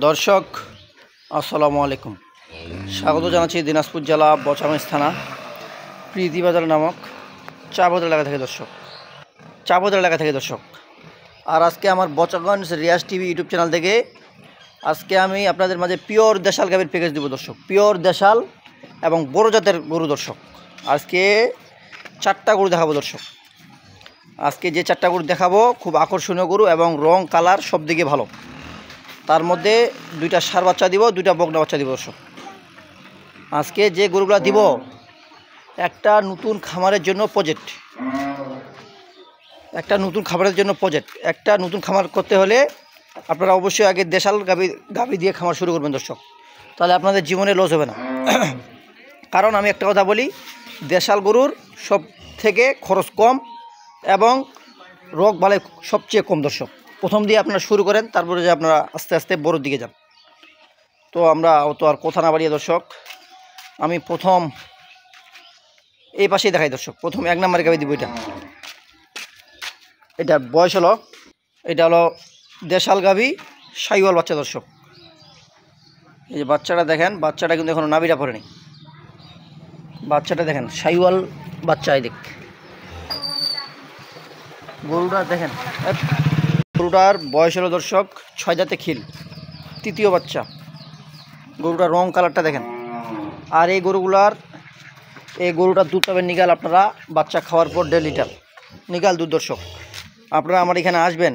दर्शक আসসালামু আলাইকুম স্বাগত জানাচ্ছি দিনাজপুর জেলা বচাগঞ্জ থানা প্রীতিবাজার নামক চাবদ এলাকা থেকে দর্শক আর আজকে আমার Bochaganj Riaz TV YouTube channel থেকে আজকে আমি আপনাদের মাঝে পিওর দেশাল গাভীর প্যাকেজ দেব দর্শক। পিওর দেশাল এবং বড় জাতের গরু দর্শক। আজকে 4টা গরু দেখাবো দর্শক। আজকে যে 4টা গরু দেখাবো খুব আকর্ষণীয় গরু এবং রং কালার সব দিকে ভালো। তার মধ্যে 2টা ষাঁড় বাচ্চা দিব, 2টা বকনা বাচ্চা দিব দর্শক। আজকে যে গরুগুলো দিব একটা নতুন খামারের জন্য প্রজেক্ট। একটা নতুন খামার করতে হলে আপনারা অবশ্যই আগে দেশাল গাভী দিয়ে খামার শুরু করবেন দর্শক, তাহলে আপনাদের জীবনে লস হবে না। কারণ আমি একটা কথা বলি, দেশাল গরুর সব থেকে খরচ কম এবং রোগ বালাই সবচেয়ে কম দর্শক। প্রথম দিয়ে আপনারা শুরু করেন, তারপরে যে আপনারা আস্তে আস্তে বড়োর দিকে যান। তো আমরা আর কথা না বাড়িয়ে দর্শক, আমি প্রথম এই পাশেই দেখাই দর্শক। প্রথম 1 নম্বরের গাভী দিব। এটার বয়স হলো, এটা হলো দেশাল গাভী শাহিওয়াল বাচ্চা দর্শক। এই যে বাচ্চাটা দেখেন, বাচ্চাটা কিন্তু এখনও নাভিটা পড়েনি। বাচ্চাটা দেখেন, শাহিওয়াল বাচ্চা। এই দেখ গরুটা দেখেন। গরুটার বয়স হলো দর্শক 6 দাঁতে খিল, 3য় বাচ্চা। গরুটার রং কালারটা দেখেন। আর এই গরুটার দুধ পাবেন নিগাল আপনারা বাচ্চা খাওয়ার পর 1.5 লিটার নিগাল দুধ দর্শক। আপনারা আমার এখানে আসবেন,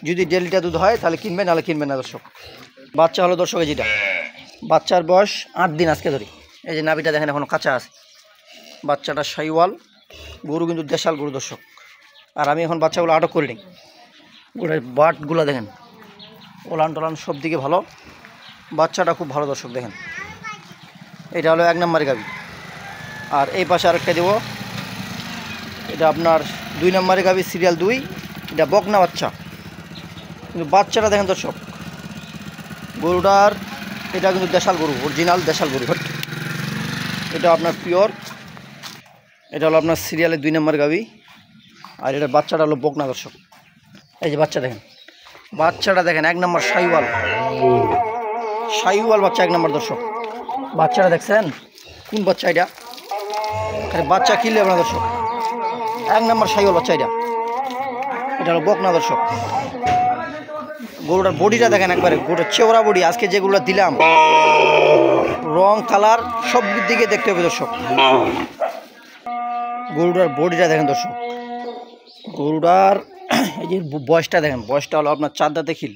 যদি 1.5 লিটার দুধ হয় তাহলে কিনবেন, নাহলে কিনবেন না দর্শক। বাচ্চা হলো দর্শক যেটা, বাচ্চার বয়স 8 দিন আজকে ধরি। এই যে নাভিটা দেখেন এখনও কাঁচা আছে। বাচ্চাটা শাহিওয়াল গরু, কিন্তু দেশাল গরু দর্শক। আর আমি এখন বাচ্চাগুলো আটক করিনি। গোড়ার বাটগুলো দেখেন, ওলান টোলান সব দিকে ভালো। বাচ্চাটা খুব ভালো দর্শক দেখেন। এটা হলো 1 নম্বরের গাভী। আর এই পাশে আরেকটা দেব, এটা আপনার 2 নম্বরের গাভী, সিরিয়াল 2। এটা বকনা বাচ্চা, কিন্তু বাচ্চাটা দেখেন দর্শক। গরুটার এটা কিন্তু দেশাল গরু, অরিজিনাল দেশাল গরু। এটা আপনার পিওর। এটা হলো আপনার সিরিয়ালে 2 নম্বর গাভী। আর এটার বাচ্চাটা হলো বকনা দর্শক। এই যে বাচ্চা দেখেন, বাচ্চাটা দেখেন 1 নম্বর শাহিওয়াল বাচ্চা 1 নম্বর দর্শক। বাচ্চাটা দেখছেন কোন বাচ্চা? এটা বাচ্চা কিনলে আপনার দর্শক 1 নম্বর শাহিওয়াল বাচ্চা। এটা হলো বকনা দর্শক। গরুটার বডিটা দেখেন একবারে, গরুটার চেওড়া বডি। আজকে যেগুলো দিলাম রং কালার সব দিকে দেখতে হবে দর্শক। গরুটার বডিটা দেখেন দর্শক। গরুটার এই যে বয়সটা দেখেন, বয়সটা হলো আপনার 4 দাঁতে খিল,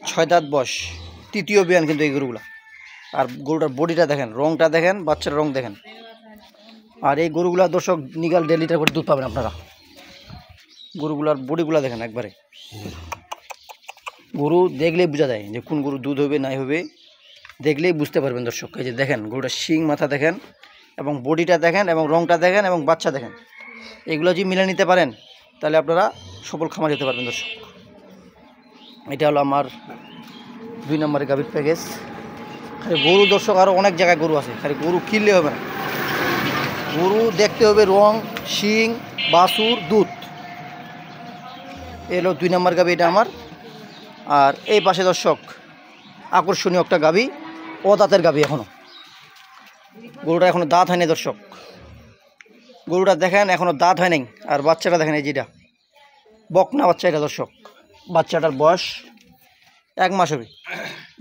6 দাঁত বয়স, 3য় বিয়ান কিন্তু এই গরুগুলা। আর গরুটার বডিটা দেখেন, রংটা দেখেন, বাচ্চার রং দেখেন। আর এই গরুগুলা দর্শক নিগাল 1.5 লিটার করে দুধ পাবেন আপনারা। গরুগুলার বডিগুলা দেখেন একবারে। গরু দেখলেই বোঝা যায় যে কোন গরু দুধ হবে নাই হবে, দেখলেই বুঝতে পারবেন দর্শক। এই যে দেখেন গরুটার শিং মাথা দেখেন, এবং বডিটা দেখেন, এবং রংটা দেখেন, এবং বাচ্চা দেখেন। এগুলো যদি মিলে নিতে পারেন তাহলে আপনারা সফল খামার যেতে পারবেন দর্শক। এটা হলো আমার 2 নম্বরের গাভীর প্যাকেজ। খালি গরু দর্শক আরও অনেক জায়গায় গরু আছে, খালি গরু কিনলে হবে না, গরু দেখতে হবে রং, শিং, বাছুর, দুধ। এলো 2 নম্বর গাভী এটা আমার। আর এই পাশে দর্শক আকর্ষণীয় একটা গাভী, দাঁতের গাভী। গরুটা এখনও দাঁত হয়নি দর্শক। গরুটা দেখেন এখনও দাঁত হয় নাই। আর বাচ্চাটা দেখেন, এই যেটা বকনা বাচ্চা। এটা দর্শক বাচ্চাটার বয়স 1 মাস হবে।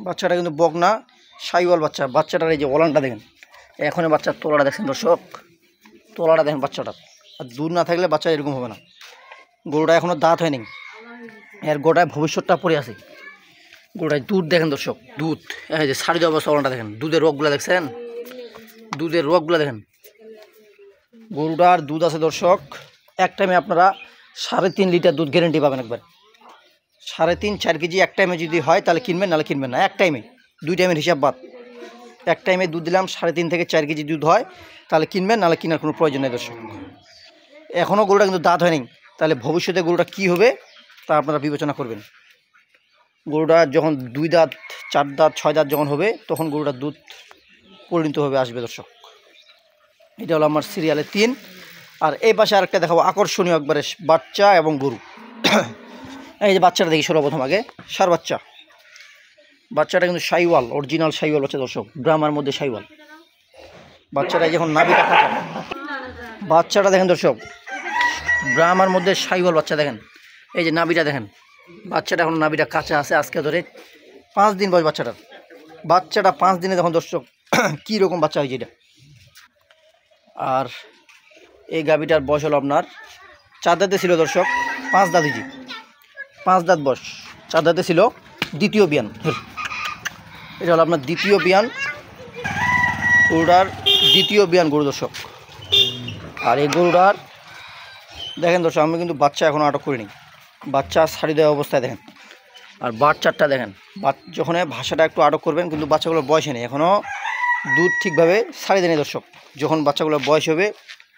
বাচ্চাটা কিন্তু বকনা শাহিওয়াল বাচ্চা। বাচ্চাটার এই যে ওলানটা দেখেন, এখনই বাচ্চার তোলাটা দেখেন দর্শক, তোলাটা দেখেন বাচ্চাটার। আর দুধ না থাকলে বাচ্চা এরকম হবে না। গরুটা এখনও দাঁত হয়নি, এর গোটায় ভবিষ্যৎটা পড়ে আছে। গরুটায় দুধ দেখেন দর্শক, দুধ। এই যে সারি দেওয়া অবস্থা ওলানটা দেখেন, দুধের রোগগুলো দেখছেন, দুধের রোগগুলো দেখেন। গরুটার দুধ আছে দর্শক, এক টাইমে আপনারা 3.5 লিটার দুধ গ্যারেন্টি পাবেন একবার। 3.5-4 কেজি এক টাইমে যদি হয় তাহলে কিনবেন, নাহলে কিনবেন না। এক টাইমে, 2 টাইমের হিসাব বাদ। এক টাইমে দুধ দিলাম 3.5 থেকে 4 কেজি দুধ হয় তাহলে কিনবেন, নাহলে কেনার কোনো প্রয়োজন নেই দর্শক। এখনও গরুটা কিন্তু দাঁত হয়নি, তাহলে ভবিষ্যতে গরুটা কী হবে তা আপনারা বিবেচনা করবেন। গরুটা যখন 2 দাঁত, 4 দাঁত, 6 দাঁত যখন হবে তখন গরুটার দুধ পরিণত হবে আসবে দর্শক। এটা হলো আমার সিরিয়ালে 3। আর এই পাশে আরেকটা দেখাবো আকর্ষণীয় একবারে বাচ্চা এবং গরু। এই যে বাচ্চাটা দেখি সর্বপ্রথম আগে ষাঁড় বাচ্চা। বাচ্চাটা কিন্তু শাইওয়াল, অরিজিনাল শাইওয়াল বাচ্চা দর্শক, ব্রাহ্মার মধ্যে শাইওয়াল। বাচ্চাটা যখন নাভিটা কাটা, বাচ্চাটা দেখেন দর্শক, ব্রাহ্মার মধ্যে শাইওয়াল বাচ্চা দেখেন। এই যে নাভিটা দেখেন, বাচ্চাটা এখন নাভিটা কাঁচা আছে, আজকে ধরে 5 দিন বয়স বাচ্চাটার। বাচ্চাটা 5 দিনে দেখুন দর্শক কী রকম বাচ্চা হয়েছে এটা। আর এই গাভিটার বয়স হলো আপনার 4 দাঁতে ছিল দর্শক, 5 দাঁত হয়েছে, 5 দাঁত বয়স, 4 দাঁতে ছিল, দ্বিতীয় বিয়ান। এটা হলো আপনার দ্বিতীয় বিয়ান, গরুটার দ্বিতীয় বিয়ান গরু দর্শক। আর এই গরুটার দেখেন দর্শক, আমি কিন্তু বাচ্চা এখনও আটক করিনি, বাচ্চা ছাড়ি দেওয়া অবস্থায় দেখেন। আর বাচ্চাটা দেখেন, যখন ভাষাটা একটু আটক করবেন, কিন্তু বাচ্চাগুলোর বয়সে নেই এখনও, দুধ ঠিকভাবে ছাড়ি দেয়নি দর্শক। যখন বাচ্চাগুলোর বয়স হবে,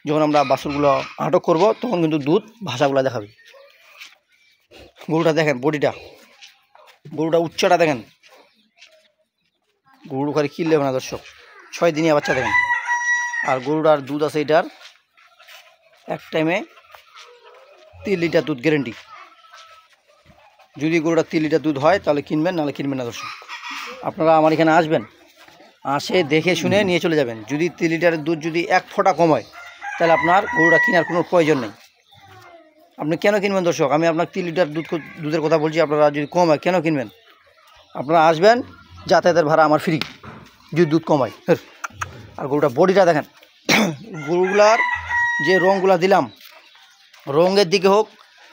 যখন আমরা বাছুরগুলো আটক করব, তখন কিন্তু দুধ ভাষাগুলো দেখাবে। গরুটা দেখেন, বডিটা, গরুটা উচ্চটা দেখেন, গরু খালি কিনলে হবে না দর্শক, 6 দিনিয়া বাচ্চা দেখেন। আর গরুটার দুধ আছে এটার এক টাইমে 3 লিটার দুধ গ্যারেন্টি। যদি গরুটা 3 লিটার দুধ হয় তাহলে কিনবেন, নাহলে কিনবেন না দর্শক। আপনারা আমার এখানে আসবেন, আসে দেখে শুনে নিয়ে চলে যাবেন। যদি 3 লিটারের দুধ যদি 1 ফোঁটা কম হয়, তাহলে আপনার গরুটা কেনার কোনো প্রয়োজন নেই। আপনি কেন কিনবেন দর্শক? আমি আপনার 3 লিটার দুধের কথা বলছি, আপনারা যদি কম হয় কেন কিনবেন? আপনারা আসবেন, যাতায়াতের ভাড়া আমার ফ্রি যদি দুধ কম হয়। আর গরুটা বডিটা দেখেন, গরুগুলার যে রঙগুলা দিলাম, রঙের দিকে হোক,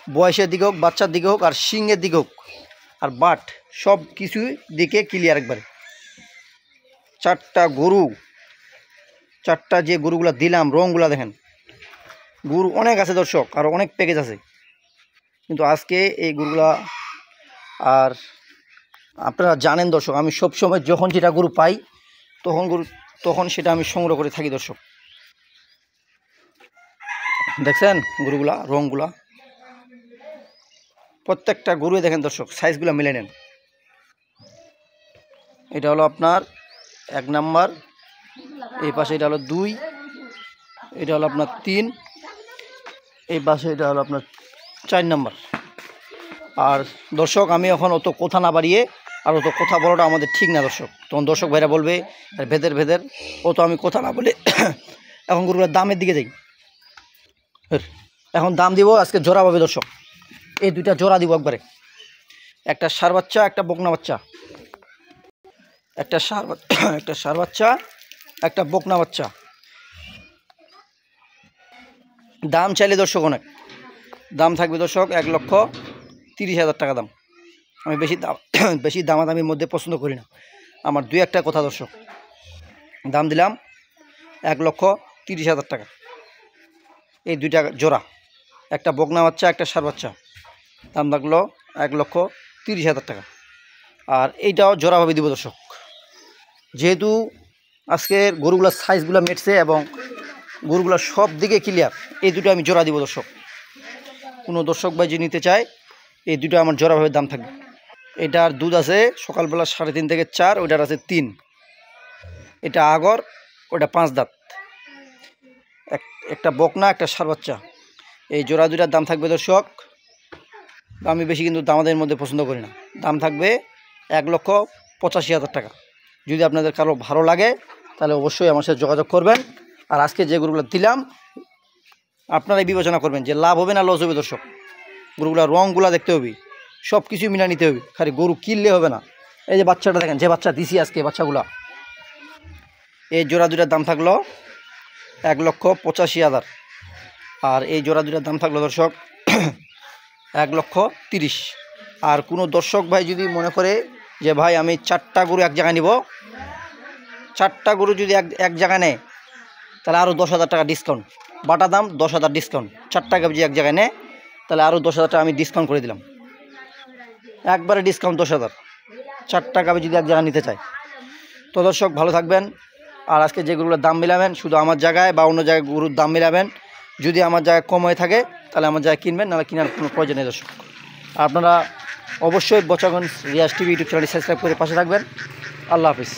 বয়সের দিকে হোক, বাচ্চার দিকে হোক, আর শিংয়ের দিকে হোক, আর বাট, সব কিছু দিকে ক্লিয়ার একবারে। 4টা গরু, 4টা যে গরুগুলা দিলাম, রঙগুলা দেখেন। গরু অনেক আছে দর্শক, আর অনেক প্যাকেজ আছে, কিন্তু আজকে এই গরুগুলা। আর আপনারা জানেন দর্শক, আমি সবসময় যখন যেটা গরু পাই তখন সেটা আমি সংগ্রহ করে থাকি দর্শক। দেখছেন গরুগুলা, রঙগুলা, প্রত্যেকটা গরুই দেখেন দর্শক, সাইজগুলো মিলে নেন। এটা হলো আপনার 1 নাম্বার, এই পাশে এটা হলো 2, এটা হলো আপনার 3, এই পাশে এটা হলো আপনার 4 নাম্বার। আর দর্শক, আমি এখন অত কথা না বাড়িয়ে, আর অত কথা বলাটা আমাদের ঠিক না দর্শক, তখন দর্শক ভাইরা বলবে ভেদের, অত আমি কথা না বলে এখন গরুগুলোর দামের দিকে যাই। এখন দাম দিব আজকে জোড়া পাবে দর্শক, এই 2টা জোড়া দিব একবারে। একটা ষাঁড় বাচ্চা, একটা বকনা বাচ্চা, একটা ষাঁড় বাচ্চা, একটা বকনা বাচ্চা। দাম চাইলে দর্শক অনেক দাম থাকবে দর্শক, 1,30,000 টাকা দাম। আমি বেশি দামাদামির মধ্যে পছন্দ করি না। আমার 2-1টা কথা দর্শক, দাম দিলাম 1,30,000 টাকা, এই 2টা জোড়া, একটা বকনা বাচ্চা, একটা ষাঁড় বাচ্চা, দাম লাগলো 1,30,000 টাকা। আর এইটাও জোড়াভাবে দিব দর্শক, যেহেতু আজকের গরুগুলার সাইজগুলো মেটছে এবং গরুগুলো সব দিকে ক্লিয়ার, এই 2টো আমি জোড়া দিব দর্শক। কোনো দর্শক ভাই যে নিতে চায়, এই 2টো আমার জোড়াভাবে দাম থাকবে। এটার দুধ আছে সকালবেলা 3.5 থেকে 4, ওইটার আছে 3, এটা আগর, ওটা 5 দাঁত, একটা বকনা, একটা ষাঁড় বাচ্চা। এই জোড়া 2টার দাম থাকবে দর্শক, আমি বেশি কিন্তু দামাদের মধ্যে পছন্দ করি না, দাম থাকবে 1,85,000 টাকা। যদি আপনাদের কারো ভালো লাগে তাহলে অবশ্যই আমার সাথে যোগাযোগ করবেন। আর আজকে যে গরুগুলো দিলাম, আপনারাই বিবেচনা করবেন যে লাভ হবে না লস হবে দর্শক। গরুগুলার রঙগুলা দেখতে হবে, সব কিছু মিলা নিতে হবে, খালি গরু কিনলে হবে না। এই যে বাচ্চাটা দেখেন, যে বাচ্চা দিছি আজকে বাচ্চাগুলা, এই জোড়া 2টার দাম থাকলো 1,85,000। আর এই জোড়া 2টার দাম থাকলো দর্শক 1,30,000। আর কোনো দর্শক ভাই যদি মনে করে যে ভাই আমি 4টা গরু এক জায়গায় নিব, 4টা গরু যদি এক জায়গায় নেয়, তাহলে আরও 10,000 টাকা ডিসকাউন্ট, বাটা দাম 10,000 ডিসকাউন্ট। 4টা গাভী যদি এক জায়গায় নেয়, তাহলে আরও 10,000 টাকা আমি ডিসকাউন্ট করে দিলাম, একবারে ডিসকাউন্ট 10,000, 4টা গাভী যদি এক জায়গায় নিতে চায়। তো দর্শক ভালো থাকবেন। আর আজকে যে গরুগুলোর দাম মিলাবেন, শুধু আমার জায়গায় বা অন্য জায়গায় গরুর দাম মিলাবেন। যদি আমার জায়গায় কম হয়ে থাকে তাহলে আমার জায়গায় কিনবেন, নাহলে কেনার কোনো প্রয়োজন নেই দর্শক। আপনারা অবশ্যই বচাগঞ্জ রিয়াজ টিভি ইউটিউব চ্যানেলটি সাবস্ক্রাইব করে পাশে থাকবেন। আল্লাহ হাফিজ।